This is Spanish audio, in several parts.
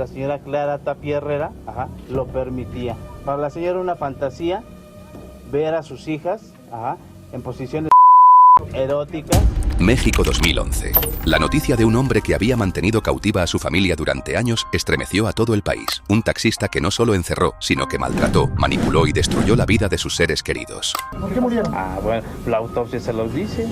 La señora Clara Tapia Herrera lo permitía. Para la señora una fantasía ver a sus hijas en posiciones eróticas. México 2011. La noticia de un hombre que había mantenido cautiva a su familia durante años estremeció a todo el país. Un taxista que no solo encerró, sino que maltrató, manipuló y destruyó la vida de sus seres queridos. ¿Por qué murieron? Bueno, la autopsia se los dice.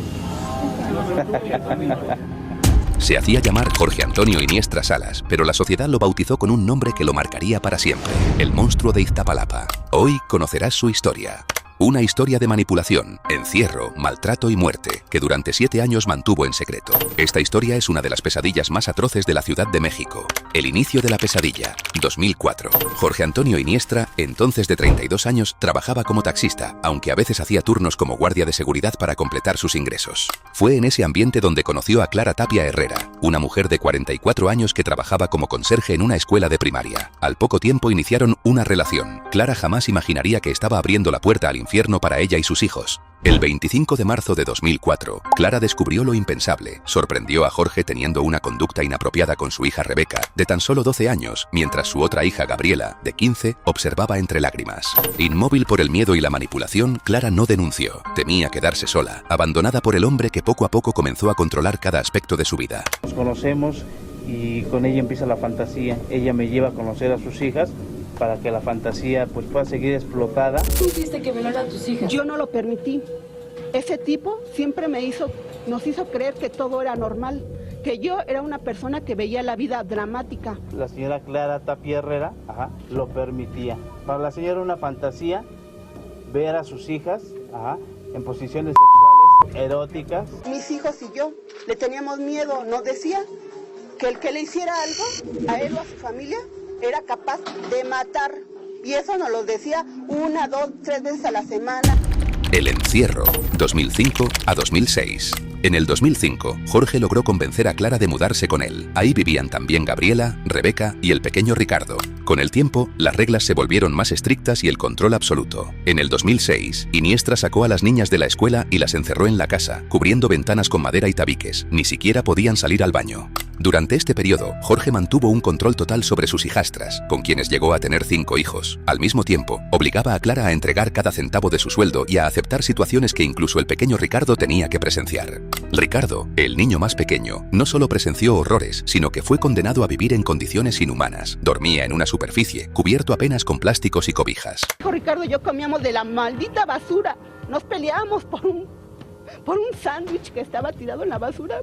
Se hacía llamar Jorge Antonio Iniestra Salas, pero la sociedad lo bautizó con un nombre que lo marcaría para siempre: el monstruo de Iztapalapa. Hoy conocerás su historia. Una historia de manipulación, encierro, maltrato y muerte, que durante 7 años mantuvo en secreto. Esta historia es una de las pesadillas más atroces de la Ciudad de México. El inicio de la pesadilla, 2004. Jorge Antonio Iniestra, entonces de 32 años, trabajaba como taxista, aunque a veces hacía turnos como guardia de seguridad para completar sus ingresos. Fue en ese ambiente donde conoció a Clara Tapia Herrera, una mujer de 44 años que trabajaba como conserje en una escuela de primaria. Al poco tiempo iniciaron una relación. Clara jamás imaginaría que estaba abriendo la puerta al infierno para ella y sus hijos. El 25 de marzo de 2004, Clara descubrió lo impensable. Sorprendió a Jorge teniendo una conducta inapropiada con su hija Rebeca, de tan solo 12 años, mientras su otra hija Gabriela, de 15, observaba entre lágrimas. Inmóvil por el miedo y la manipulación, Clara no denunció. Temía quedarse sola, abandonada por el hombre que poco a poco comenzó a controlar cada aspecto de su vida. Nos conocemos y con ella empieza la fantasía. Ella me lleva a conocer a sus hijas para que la fantasía pues pueda seguir explotada. ¿Tú hiciste que violara a tus hijas? Yo no lo permití. Ese tipo siempre nos hizo creer que todo era normal, que yo era una persona que veía la vida dramática. La señora Clara Tapia Herrera lo permitía. Para la señora una fantasía ver a sus hijas en posiciones sexuales eróticas. Mis hijos y yo le teníamos miedo. Nos decía que el que le hiciera algo a él o a su familia era capaz de matar, y eso nos lo decía 1, 2, 3 veces a la semana. El encierro, 2005 a 2006. En el 2005, Jorge logró convencer a Clara de mudarse con él. Ahí vivían también Gabriela, Rebeca y el pequeño Ricardo. Con el tiempo, las reglas se volvieron más estrictas y el control absoluto. En el 2006, Iniestra sacó a las niñas de la escuela y las encerró en la casa, cubriendo ventanas con madera y tabiques. Ni siquiera podían salir al baño. Durante este periodo, Jorge mantuvo un control total sobre sus hijastras, con quienes llegó a tener 5 hijos. Al mismo tiempo, obligaba a Clara a entregar cada centavo de su sueldo y a aceptar situaciones que incluso el pequeño Ricardo tenía que presenciar. Ricardo, el niño más pequeño, no solo presenció horrores, sino que fue condenado a vivir en condiciones inhumanas. Dormía en una superficie, cubierto apenas con plásticos y cobijas. Ricardo y yo comíamos de la maldita basura. Nos peleábamos por un sándwich que estaba tirado en la basura.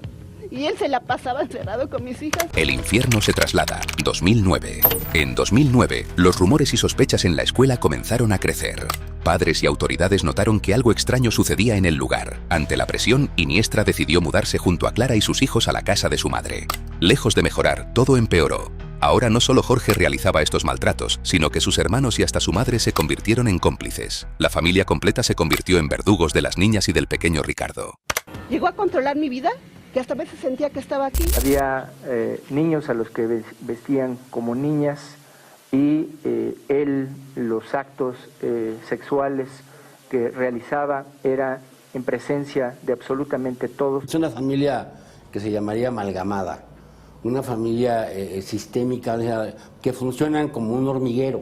Y él se la pasaba encerrado con mis hijas. El infierno se traslada, 2009. En 2009, los rumores y sospechas en la escuela comenzaron a crecer. Padres y autoridades notaron que algo extraño sucedía en el lugar. Ante la presión, Iniestra decidió mudarse junto a Clara y sus hijos a la casa de su madre. Lejos de mejorar, todo empeoró. Ahora no solo Jorge realizaba estos maltratos, sino que sus hermanos y hasta su madre se convirtieron en cómplices. La familia completa se convirtió en verdugos de las niñas y del pequeño Ricardo. Llegó a controlar mi vida, que hasta a veces sentía que estaba aquí. Había niños a los que vestían como niñas y él, los actos sexuales que realizaba era en presencia de absolutamente todos. Es una familia que se llamaría amalgamada, una familia sistémica, que funcionan como un hormiguero,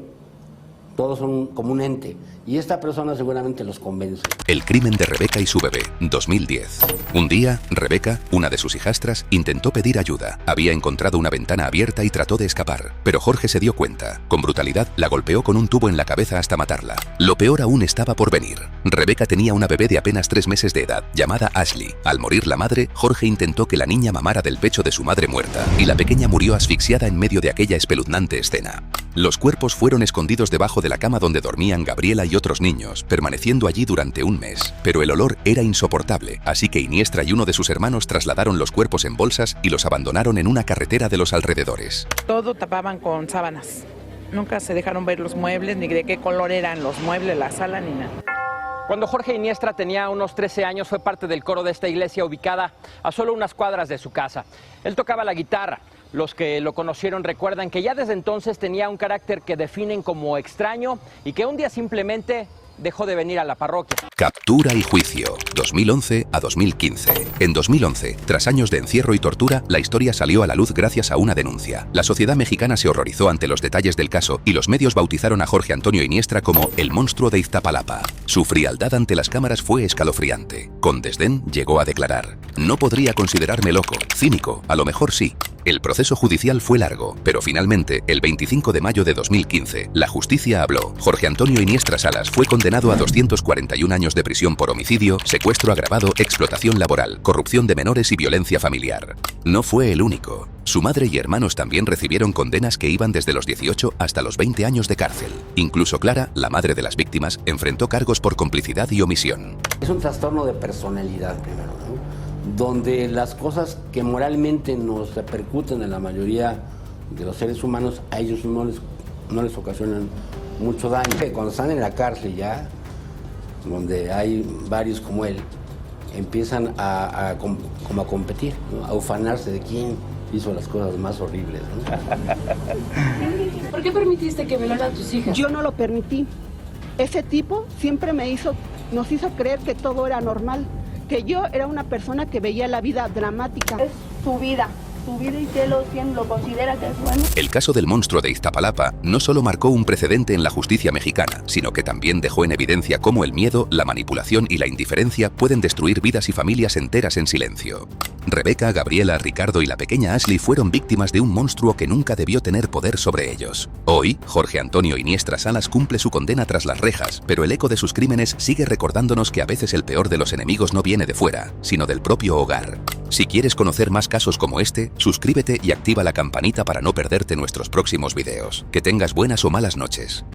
todos son como un ente. Y esta persona seguramente los convence. El crimen de Rebeca y su bebé, 2010. Un día, Rebeca, una de sus hijastras, intentó pedir ayuda. Había encontrado una ventana abierta y trató de escapar. Pero Jorge se dio cuenta. Con brutalidad, la golpeó con un tubo en la cabeza hasta matarla. Lo peor aún estaba por venir. Rebeca tenía una bebé de apenas 3 meses de edad, llamada Ashley. Al morir la madre, Jorge intentó que la niña mamara del pecho de su madre muerta, y la pequeña murió asfixiada en medio de aquella espeluznante escena. Los cuerpos fueron escondidos debajo de la cama donde dormían Gabriela y otros niños, permaneciendo allí durante un mes. Pero el olor era insoportable, así que Iniestra y uno de sus hermanos trasladaron los cuerpos en bolsas y los abandonaron en una carretera de los alrededores. Todo tapaban con sábanas. Nunca se dejaron ver los muebles, ni de qué color eran los muebles, la sala, ni nada. Cuando Jorge Iniestra tenía unos 13 años, fue parte del coro de esta iglesia ubicada a solo unas cuadras de su casa. Él tocaba la guitarra. Los que lo conocieron recuerdan que ya desde entonces tenía un carácter que definen como extraño y que un día simplemente dejó de venir a la parroquia. Captura y juicio, 2011 a 2015. En 2011, tras años de encierro y tortura, la historia salió a la luz gracias a una denuncia. La sociedad mexicana se horrorizó ante los detalles del caso y los medios bautizaron a Jorge Antonio Iniestra como el monstruo de Iztapalapa. Su frialdad ante las cámaras fue escalofriante. Con desdén llegó a declarar: "No podría considerarme loco, cínico, a lo mejor sí". El proceso judicial fue largo, pero finalmente, el 25 de mayo de 2015, la justicia habló. Jorge Antonio Iniestra Salas fue condenado a 241 años de prisión por homicidio, secuestro agravado, explotación laboral, corrupción de menores y violencia familiar. No fue el único. Su madre y hermanos también recibieron condenas que iban desde los 18 hasta los 20 años de cárcel. Incluso Clara, la madre de las víctimas, enfrentó cargos por complicidad y omisión. Es un trastorno de personalidad, primero, ¿no? Donde las cosas que moralmente nos repercuten en la mayoría de los seres humanos, a ellos no les ocasionan mucho daño. Cuando están en la cárcel ya, donde hay varios como él, empiezan a competir, ¿no? A ufanarse de quién hizo las cosas más horribles, ¿no? ¿Por qué permitiste que violara a tus hijas? Yo no lo permití. Ese tipo siempre nos hizo creer que todo era normal, que yo era una persona que veía la vida dramática. Es su vida y que lo considera que es bueno. El caso del monstruo de Iztapalapa no solo marcó un precedente en la justicia mexicana, sino que también dejó en evidencia cómo el miedo, la manipulación y la indiferencia pueden destruir vidas y familias enteras en silencio. Rebeca, Gabriela, Ricardo y la pequeña Ashley fueron víctimas de un monstruo que nunca debió tener poder sobre ellos. Hoy, Jorge Antonio Iniestra Salas cumple su condena tras las rejas, pero el eco de sus crímenes sigue recordándonos que a veces el peor de los enemigos no viene de fuera, sino del propio hogar. Si quieres conocer más casos como este, suscríbete y activa la campanita para no perderte nuestros próximos videos. Que tengas buenas o malas noches.